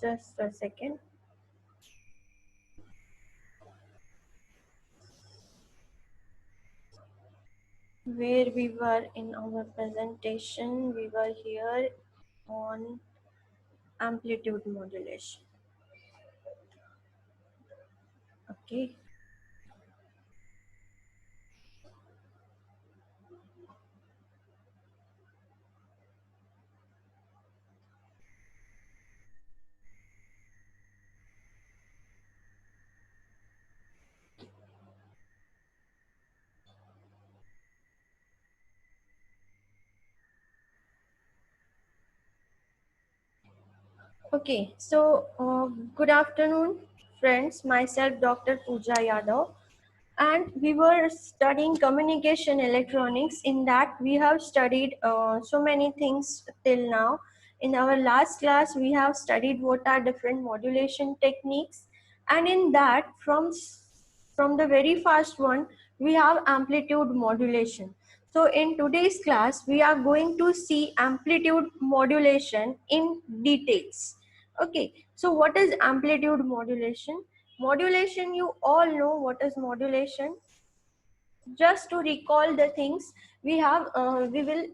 Just a second. Where we were in our presentation, we were here on amplitude modulation. Okay. Okay, so good afternoon, friends. Myself, Dr. Pooja Yadav, and we were studying communication electronics. In that, we have studied so many things till now. In our last class, we have studied what are different modulation techniques, and in that, from the very first one, we have amplitude modulation. So in today's class, we are going to see amplitude modulation in details. Okay, so what is amplitude modulation? Modulation, you all know what is modulation. Just to recall the things we will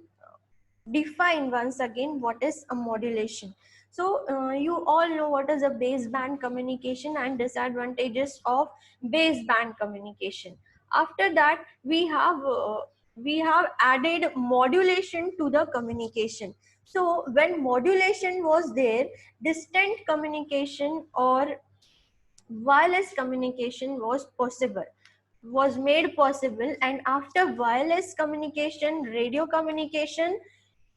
define once again what is a modulation. So you all know what is a baseband communication and disadvantages of baseband communication. After that, we have added modulation to the communication. So when modulation was there, distant communication or wireless communication was made possible, and after wireless communication, radio communication,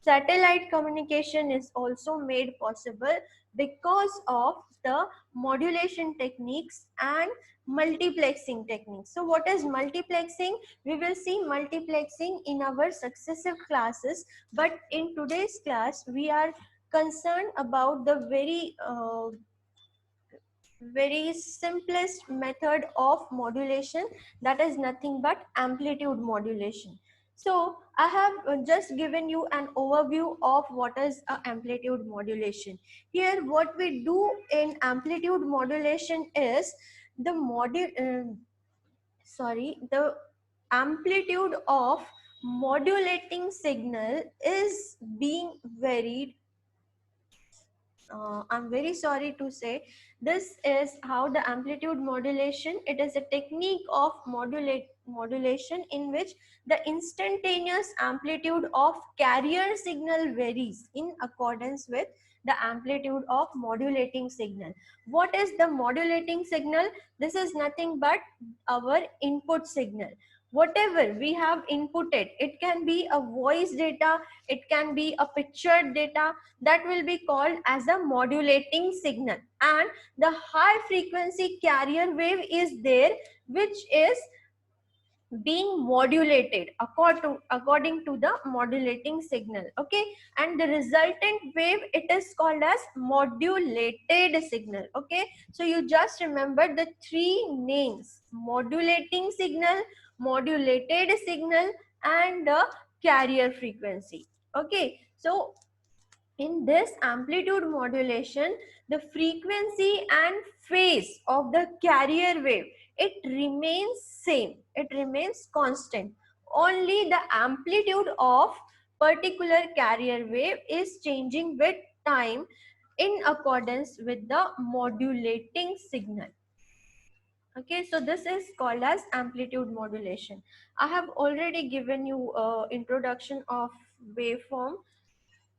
satellite communication is also made possible because of the modulation techniques and multiplexing techniques. So what is multiplexing? We will see multiplexing in our successive classes, but in today's class we are concerned about the very simplest method of modulation, that is nothing but amplitude modulation. So I have just given you an overview of what is amplitude modulation. Here what we do in amplitude modulation is the the amplitude of modulating signal is being varied. I'm very sorry to say, this is how the amplitude modulation, it is a technique of modulation in which the instantaneous amplitude of carrier signal varies in accordance with the amplitude of modulating signal. What is the modulating signal? This is nothing but our input signal. Whatever we have inputted, it can be a voice data, it can be a picture data, that will be called as a modulating signal. And the high frequency carrier wave is there, which is being modulated according to the modulating signal. Okay, and the resultant wave, it is called as modulated signal. Okay, so you just remember the three names: modulating signal, modulated signal, and the carrier frequency. Okay, so in this amplitude modulation, the frequency and phase of the carrier wave, it remains same, it remains constant. Only the amplitude of particular carrier wave is changing with time in accordance with the modulating signal. Okay, so this is called as amplitude modulation. I have already given you introduction of waveform,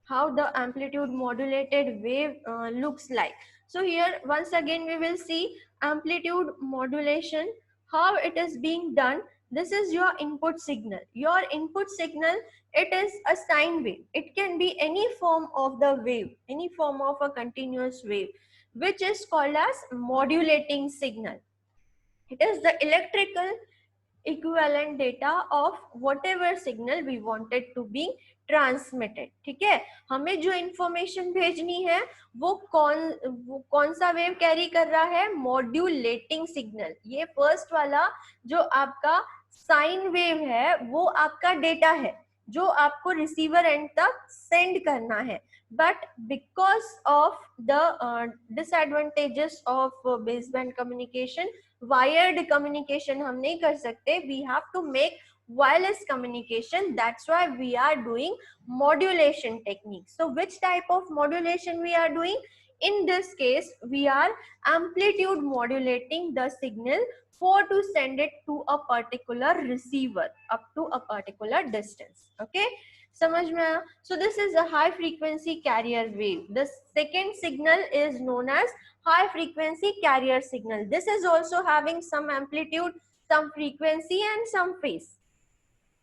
how the amplitude modulated wave looks like. So here once again we will see amplitude modulation, how it is being done. This is your input signal. Your input signal, it is a sine wave. It can be any form of the wave, any form of a continuous wave, which is called as modulating signal. It is the electrical equivalent data of whatever signal we wanted to be transmitted. ठीक है, हमें जो information भेजनी है वो कौन सा wave carry कर रहा है? Modulating signal. ये फर्स्ट वाला जो आपका साइन वेव है वो आपका डेटा है जो आपको रिसीवर एंड तक सेंड करना है. but because of the disadvantages of baseband communication, wired communication हम नहीं कर सकते, we have to make wireless communication. That's why we are doing modulation technique. So which type of modulation we are doing? In this case, we are amplitude modulating the signal for to send it to a particular receiver up to a particular distance. Okay, समझ में आया? So this is a high frequency carrier wave. The second signal is known as high frequency carrier signal. This is also having some amplitude, some frequency and some phase.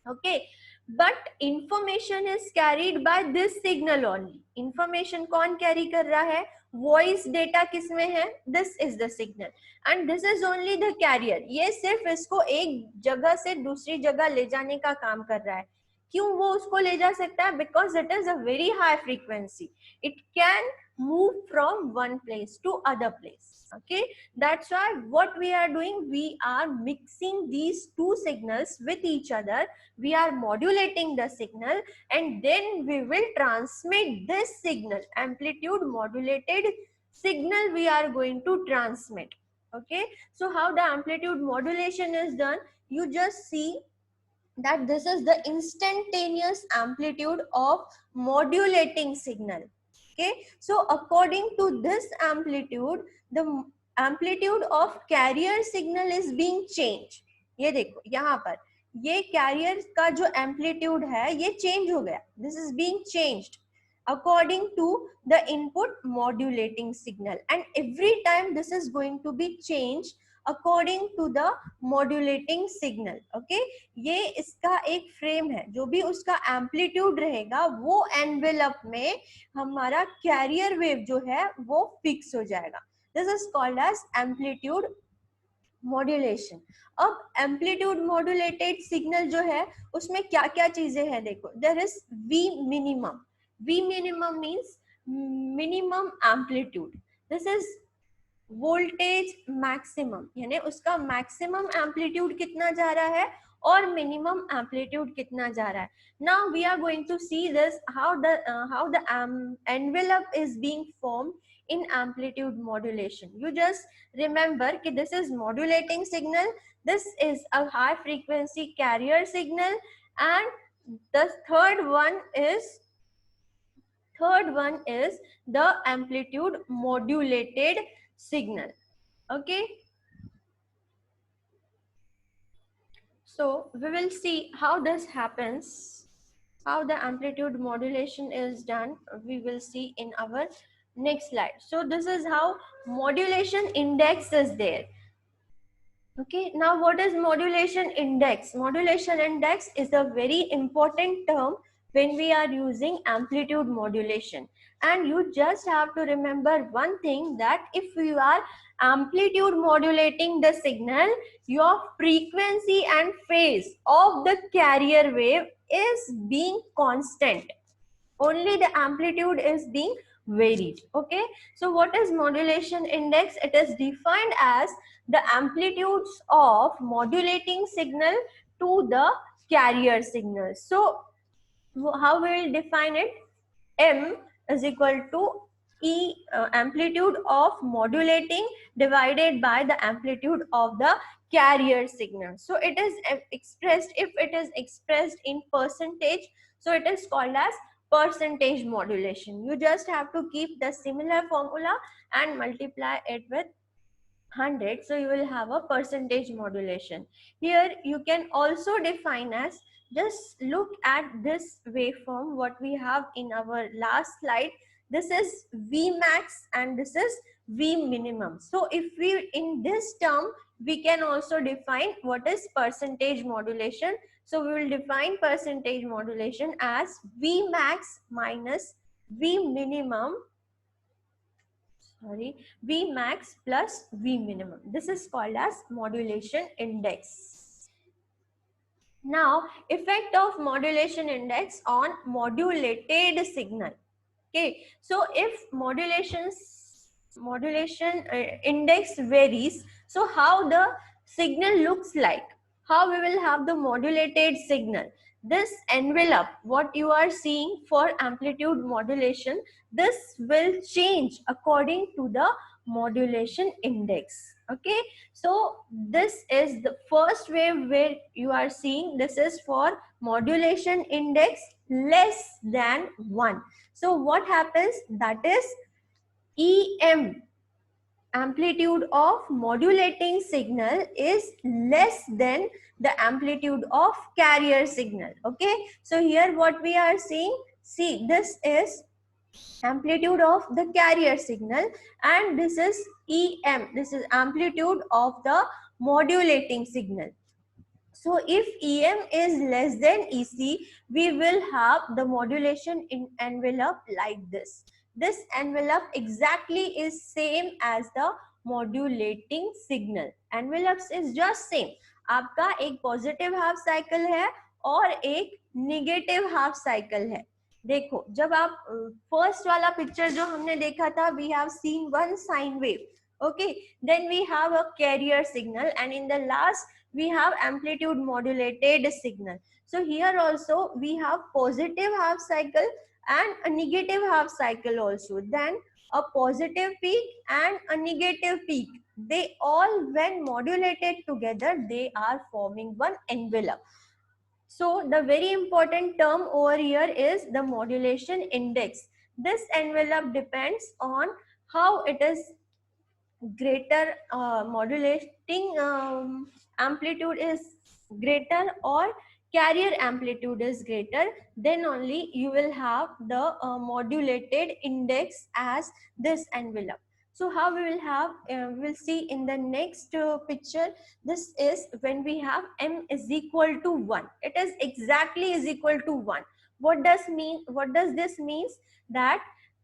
Okay, but information is carried by this signal only. Information कौन carry कर रहा है? Voice data किसमें है? This is the signal and this is only the carrier. ये सिर्फ इसको एक जगह से दूसरी जगह ले जाने का काम कर रहा है. क्यों वो उसको ले जा सकता है? Because it is a very high frequency. It can move from one place to other place. Okay, that's why what we are doing, we are mixing these two signals with each other. We are modulating the signal and then we will transmit this signal, amplitude modulated signal we are going to transmit. Okay, so how the amplitude modulation is done, you just see that this is the instantaneous amplitude of modulating signal. Okay, so according to this amplitude, the amplitude of carrier signal is being changed. ये देखो यहाँ पर ये carrier का जो amplitude है ये change हो गया. This is being changed according to the input modulating signal, and every time this is going to be changed according to the modulating signal. Okay, ये इसका एक फ्रेम है, जो भी उसका एम्पलीट्यूड रहेगा वो एनवेलप में हमारा कैरियर वेव जो है वो फिक्स हो जाएगा. This is called as amplitude modulation. अब एम्पलीट्यूड मॉड्यूलेटेड सिग्नल जो है उसमें क्या क्या चीजें हैं देखो. There is V minimum. V minimum means minimum amplitude. This is voltage maximum, यानी उसका मैक्सिमम एम्पलीट्यूड कितना जा रहा है और मिनिमम एम्पलीट्यूड कितना जा रहा है. Now we are going to see this how the envelope is being formed in amplitude modulation. You just remember कि this is modulating signal, this is a high frequency carrier signal, and the third one is the amplitude modulated signal. Okay, so we will see how this happens, how the amplitude modulation is done. We will see in our next slide. So this is how modulation index is there. Okay, now what is modulation index? Modulation index is a very important term when we are using amplitude modulation, and you just have to remember one thing, that if you are amplitude modulating the signal, your frequency and phase of the carrier wave is being constant, only the amplitude is being varied. Okay, so what is modulation index? It is defined as the amplitudes of modulating signal to the carrier signal. So how we will define it? M is equal to E amplitude of modulating divided by the amplitude of the carrier signal. So it is expressed, if it is expressed in percentage, so it is called as percentage modulation. You just have to keep the similar formula and multiply it with 100, so you will have a percentage modulation. Here you can also define as, just look at this waveform what we have in our last slide. This is V max and this is V minimum. So if we, in this term, we can also define what is percentage modulation. So we will define percentage modulation as V max minus V minimum, V max plus V minimum. This is called as modulation index. Now, effect of modulation index on modulated signal. Okay, so if modulation index varies, so how the signal looks like, how we will have the modulated signal. this envelope, what you are seeing for amplitude modulation, this will change according to the modulation index. Okay, so this is the first wave where you are seeing, this is for modulation index less than 1. So what happens, that is EM, amplitude of modulating signal, is less than the amplitude of carrier signal. Okay, so here what we are seeing, see, this is amplitude of the carrier signal and this is EM, this is amplitude of the modulating signal. So if EM is less than EC, we will have the modulation in envelope like this. This envelope exactly is same as the modulating signal. Envelopes is just same. आपका एक positive half cycle है और एक negative half cycle है. देखो, जब आप first वाला पिक्चर जो हमने देखा था, we have seen one sine wave. Okay, then we have a carrier signal and in the last we have amplitude modulated signal. So here also we have positive half cycle and a negative half cycle also. Then a positive peak and a negative peak. They all, when modulated together, they are forming one envelope. So the very important term over here is the modulation index. This envelope depends on how it is greater, modulating amplitude is greater or carrier amplitude is greater, then only you will have the modulated index as this envelope. So how we will have, we'll see in the next picture. This is when we have m is equal to 1. It is exactly is equal to 1. What does this means? That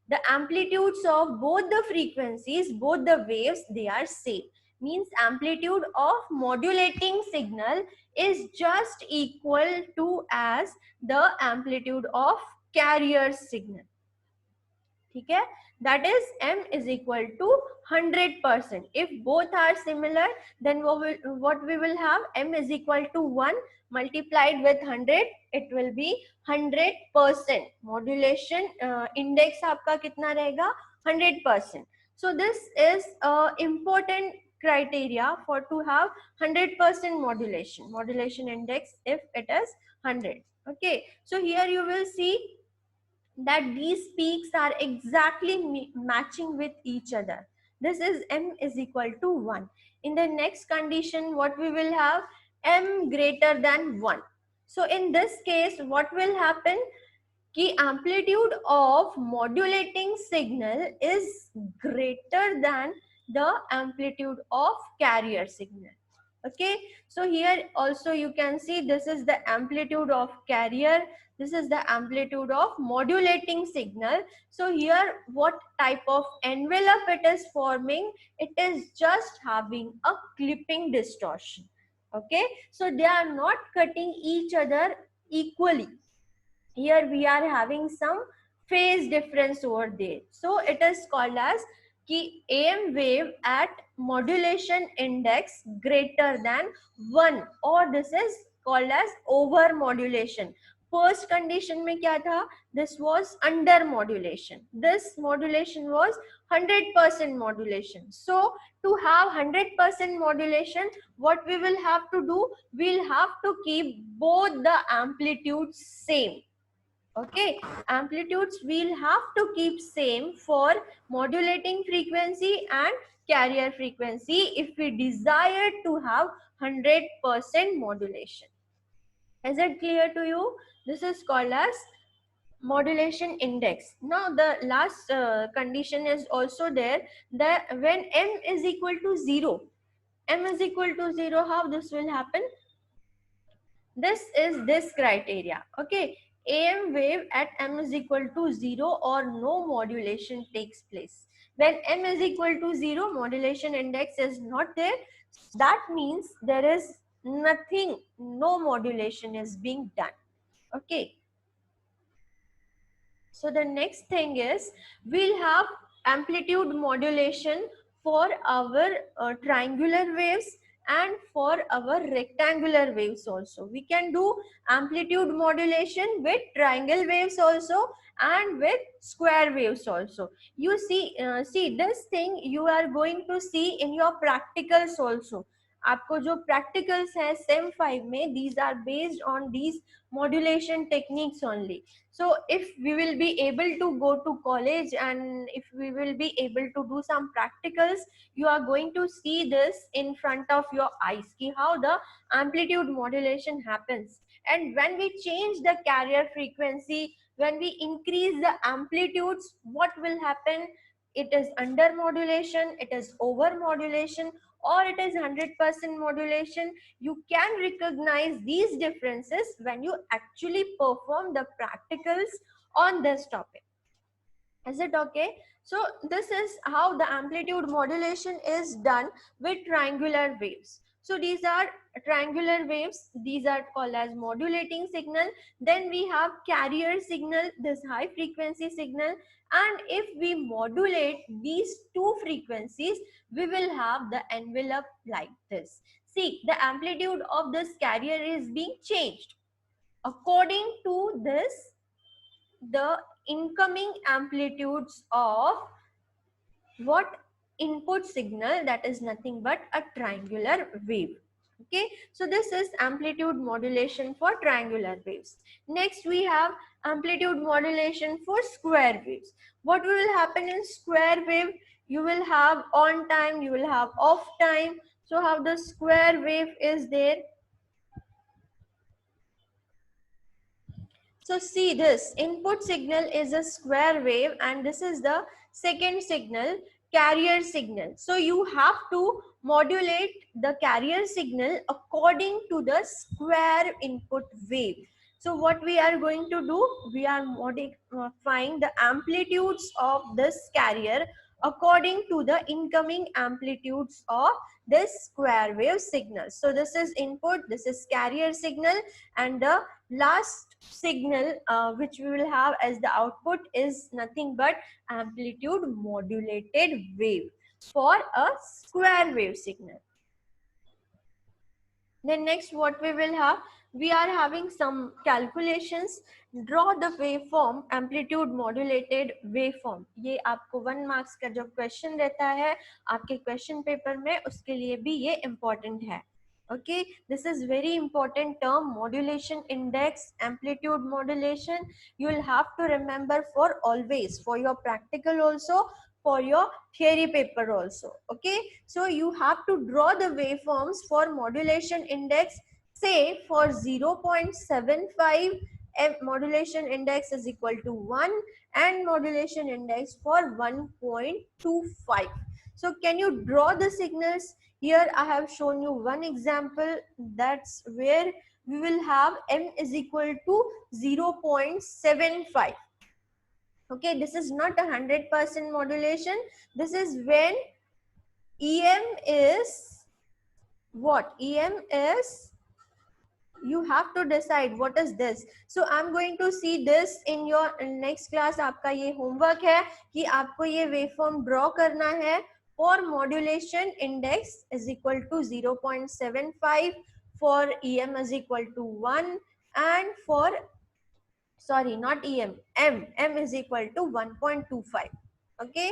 the amplitudes of both the frequencies, both the waves, they are same. Means amplitude of modulating signal is just equal to as the amplitude of carrier signal. ठीक है, that is m is equal to 100%. If both are similar, then what we will have, m is equal to 1 multiplied with 100, it will be 100%. Modulation index आपका कितना रहेगा, 100%. So this is important criteria for to have 100% modulation index if it is 100. Okay, so here you will see that these peaks are exactly matching with each other. This is m is equal to 1. In the next condition, what we will have, m greater than 1. So in this case, what will happen? Ki amplitude of modulating signal is greater than the amplitude of carrier signal. Okay, so here also you can see this is the amplitude of carrier, this is the amplitude of modulating signal. So here what type of envelope it is forming, it is just having a clipping distortion. Okay, so they are not cutting each other equally. Here we are having some phase difference over there. So it is called as ki AM wave at modulation index greater than 1, or this is called as over modulation. First condition में क्या था? This was under modulation. This modulation was 100% modulation. So to have 100% modulation, what we will have to do? We'll have to keep both the amplitudes same. Okay, amplitudes we'll have to keep same for modulating frequency and carrier frequency if we desire to have 100% modulation. Is it clear to you? This is called as modulation index. Now the last condition is also there, that when m is equal to 0, m is equal to 0, how this will happen? This is this criteria. Okay, AM wave at m is equal to 0 or no modulation takes place. When m is equal to 0, modulation index is not there. That means there is nothing, no modulation is being done. Okay. So the next thing is, we'll have amplitude modulation for our triangular waves and for our rectangular waves also. We can do amplitude modulation with triangle waves also and with square waves also. You see this thing you are going to see in your practicals also. आपको जो practicals है SEM 5 में, these are based on these modulation techniques only. So if we will be able to go to college and if we will be able to do some practicals, you are going to see this in front of your eyes ki how the amplitude modulation happens. And when we change the carrier frequency, when we increase the amplitudes, what will happen? It is under modulation, it is over modulation, or it is 100% modulation. You can recognize these differences when you actually perform the practicals on this topic. Is it okay? So this is how the amplitude modulation is done with triangular waves. So these are triangular waves. These are called as modulating signal. Then we have carrier signal, this high frequency signal. And if we modulate these two frequencies, we will have the envelope like this. See, the amplitude of this carrier is being changed. According to this, the incoming amplitudes of what input signal, that is nothing but a triangular wave. Okay, so this is amplitude modulation for triangular waves. Next we have amplitude modulation for square waves. What will happen in square wave? You will have on time, you will have off time. So how the square wave is there? So see, this input signal is a square wave and this is the second signal, carrier signal. So you have to modulate the carrier signal according to the square input wave. So what we are going to do, we are modifying the amplitudes of this carrier according to the incoming amplitudes of this square wave signal. So this is input, this is carrier signal, and the last signal which we will have as the output is nothing but amplitude modulated wave for a square wave signal. Then next what we will have, we are having some calculations. Draw the waveform, amplitude modulated waveform. ये आपको 1 marks का जो question रहता है आपके question paper में, उसके लिए भी ये इम्पोर्टेंट है. Okay, this is very important term, modulation index, amplitude modulation. You will have to remember for always, for your practical also, for your theory paper also. Okay, so you have to draw the waveforms for modulation index. Say for 0.75, modulation index is equal to 1 and modulation index for 1.25. So can you draw the signals? Here I have shown you one example, that's where we will have m is equal to 0.75. Okay, this is not 100% modulation. This is when EM is what? EM is, you have to decide what is this. So I'm going to see this in your next class. आपका ये homework है कि आपको ये waveform draw करना है for modulation index is equal to 0.75, for EM is equal to 1, and for, sorry, not EM, M is equal to 1.25. Okay,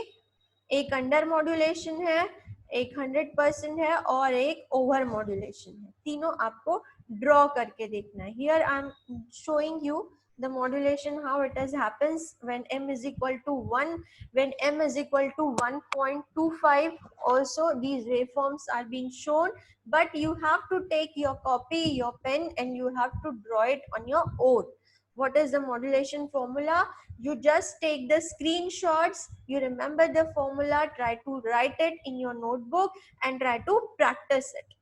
एक under modulation है, एक 100% है और एक ओवर मॉड्यूलेशन है. तीनों आपको ड्रॉ करके देखना है. Here I am showing you the modulation, how it has happens when m is equal to 1, when m is equal to 1.25. Also these waveforms are being shown, but you have to take your copy, your pen, and you have to draw it on your own. What is the modulation formula? You just take the screenshots, you remember the formula, try to write it in your notebook and try to practice it.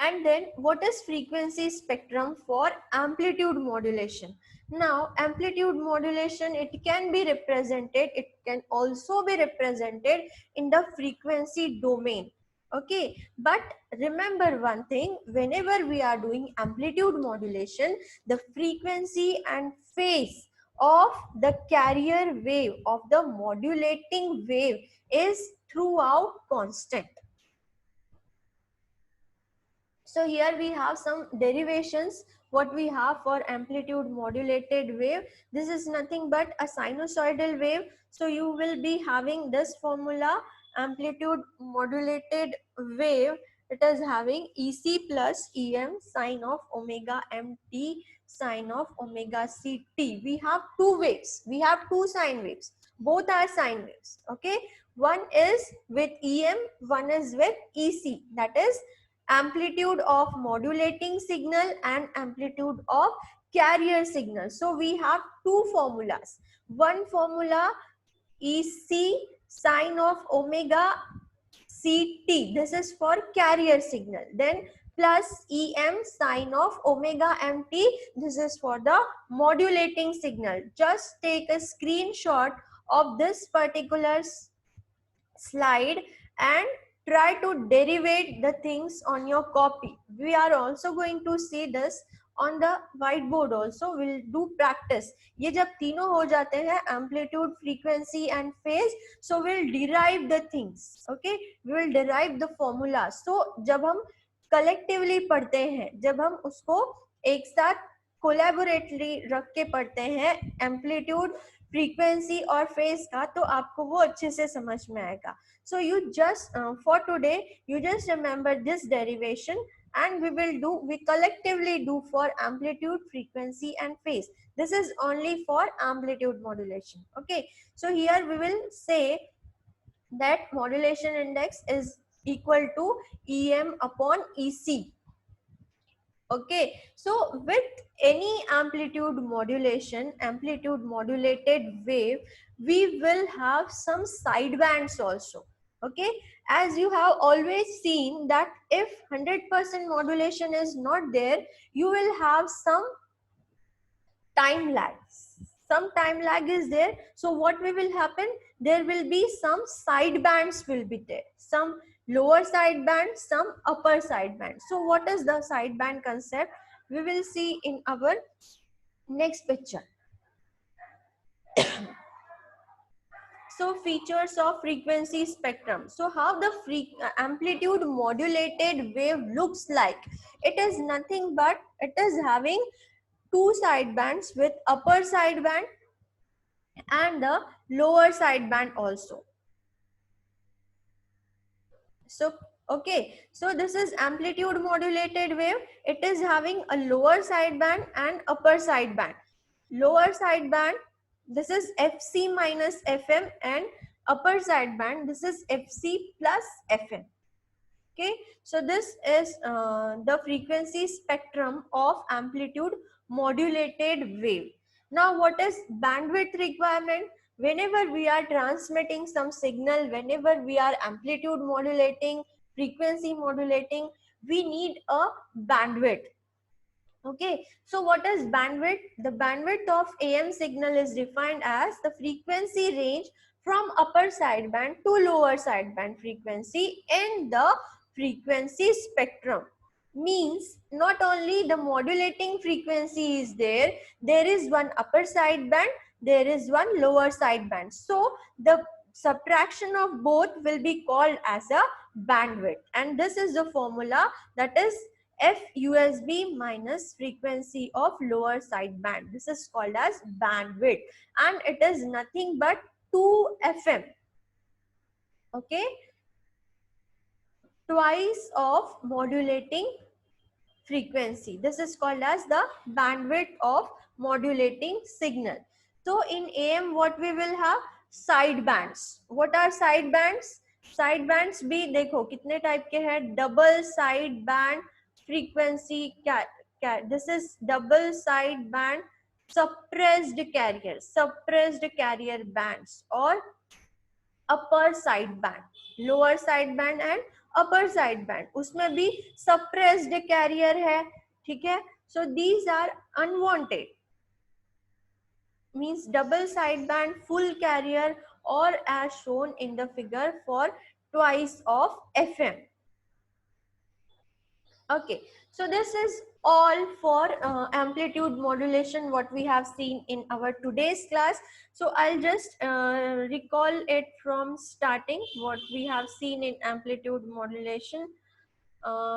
And then what is frequency spectrum for amplitude modulation? Now amplitude modulation, it can be represented, it can also be represented in the frequency domain. Okay, but remember one thing, whenever we are doing amplitude modulation, the frequency and phase of the carrier wave, of the modulating wave, is throughout constant. So here we have some derivations. What we have for amplitude modulated wave, this is nothing but a sinusoidal wave. So you will be having this formula, amplitude modulated wave, it is having EC plus EM sine of omega mt sine of omega ct. We have two waves, we have two sine waves, both are sine waves. Okay, one is with EM, one is with EC, that is amplitude of modulating signal and amplitude of carrier signal. So we have two formulas. One formula EC sine of omega CT, this is for carrier signal. Then plus EM sine of omega MT, this is for the modulating signal. Just take a screenshot of this particular slide and try to derivate the things on your copy. We are also going to see this on the whiteboard also. We'll do practice. ये जब तीनों हो जाते हैं, amplitude, frequency and phase, so we'll derive the things. Okay, we will derive the formula. So जब हम collectively पढ़ते हैं, जब हम उसको एक साथ collaboratively रख के पढ़ते हैं, amplitude, फ्रीक्वेंसी और फेज का, तो आपको वो अच्छे से समझ में आएगा. So you just for today you just remember this derivation, and we collectively do for amplitude, frequency and phase. This is only for amplitude modulation. Okay, so here we will say that modulation index is equal to EM upon EC. Okay, so with any amplitude modulation, amplitude modulated wave, we will have some sidebands also. Okay, as you have always seen that if 100% modulation is not there, you will have some time lag. Some time lag is there. So what will happen? There will be some side bands will be there. Some lower side band, some upper side band. So what is the side band concept? We will see in our next picture. So features of frequency spectrum. So how the amplitude modulated wave looks like? It is nothing but it is having two side bands with upper side band and the lower side band also. So okay, so this is amplitude modulated wave. It is having a lower side band and upper side band. Lower side band, this is FC minus FM, and upper side band, this is FC plus FM. Okay, so this is the frequency spectrum of amplitude modulated wave. Now what is bandwidth requirement? Whenever we are transmitting some signal, whenever we are amplitude modulating, frequency modulating, we need a bandwidth. Okay, so what is bandwidth? The bandwidth of AM signal is defined as the frequency range from upper sideband to lower sideband frequency in the frequency spectrum. Means not only the modulating frequency is there, there is one upper sideband, there is one lower sideband. So the subtraction of both will be called as a bandwidth, and this is the formula, that is FUSB minus frequency of lower sideband. This is called as bandwidth, and it is nothing but 2 FM. Okay, twice of modulating frequency. This is called as the bandwidth of modulating signal. So in AM what we will have? Side bands. What are side bands? Side bands भी देखो कितने type के हैं. Double side band frequency, this is double side band suppressed carrier bands, or upper side band, lower side band and upper side band. उसमें भी suppressed carrier है, ठीक है. So these are unwanted, means double side band, full carrier, or as shown in the figure for twice of FM. Okay, so this is all for amplitude modulation what we have seen in our today's class. So I'll just recall it from starting what we have seen in amplitude modulation.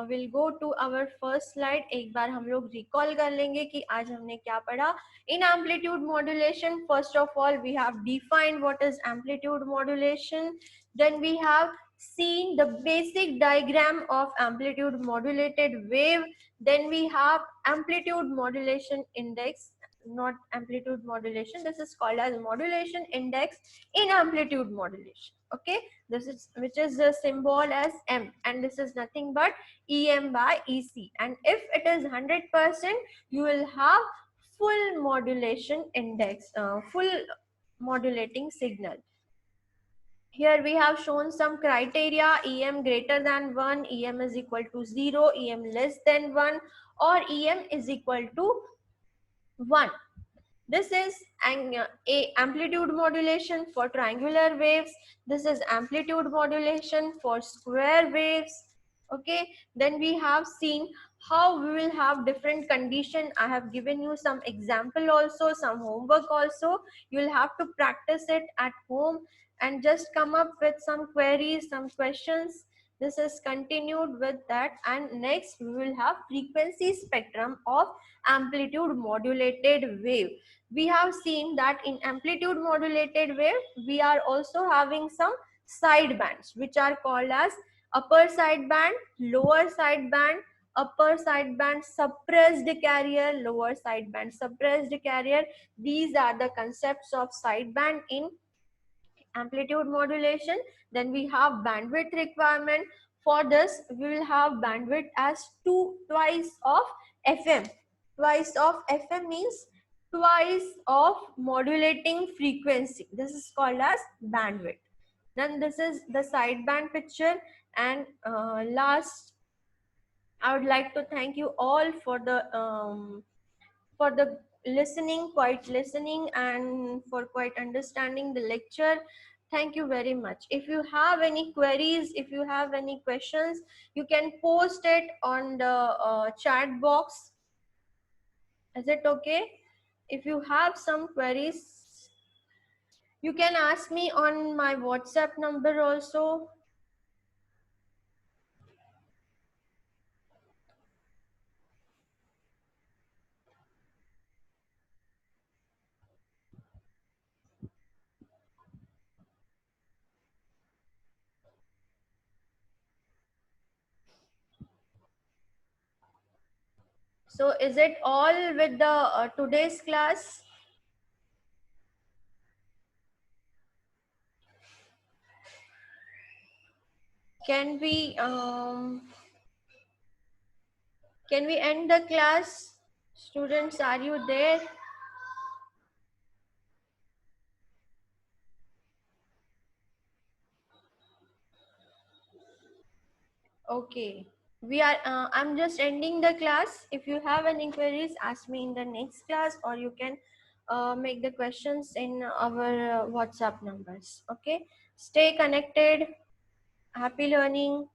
Will go to our first slide. एक बार हम लोग recall कर लेंगे कि आज हमने क्या पढ़ा in amplitude modulation. First of all, we have defined what is amplitude modulation. Then we have seen the basic diagram of amplitude modulated wave. Then we have amplitude modulation index, not amplitude modulation, this is called as modulation index in amplitude modulation. Okay, this is which is the symbol as M, and this is nothing but EM by EC. And if it is 100%, you will have full modulation index, full modulating signal. Here we have shown some criteria: EM greater than 1, EM is equal to 0, EM less than 1, or EM is equal to 1. This is a amplitude modulation for triangular waves. This is amplitude modulation for square waves. Okay, then we have seen how we will have different condition. I have given you some example also, some homework also. You will have to practice it at home and just come up with some queries, some questions. This is continued with that, and next we will have frequency spectrum of amplitude modulated wave. We have seen that in amplitude modulated wave we are also having some side bands which are called as upper sideband, lower sideband, upper sideband suppressed carrier, lower sideband suppressed carrier. These are the concepts of sideband in amplitude modulation. Then we have bandwidth requirement. For this we will have bandwidth as twice of fm. Twice of fm means twice of modulating frequency. This is called as bandwidth. Then this is the sideband picture. And last, I would like to thank you all for the listening, quite listening, and for quite understanding the lecture. Thank you very much. If you have any queries, if you have any questions, you can post it on the chat box. Is it okay? If you have some queries, you can ask me on my WhatsApp number also. So is it all with the today's class? Can we end the class? Students, are you there? Okay. I'm just ending the class. If you have any queries, ask me in the next class, or you can make the questions in our WhatsApp numbers. Okay. Stay connected. Happy learning.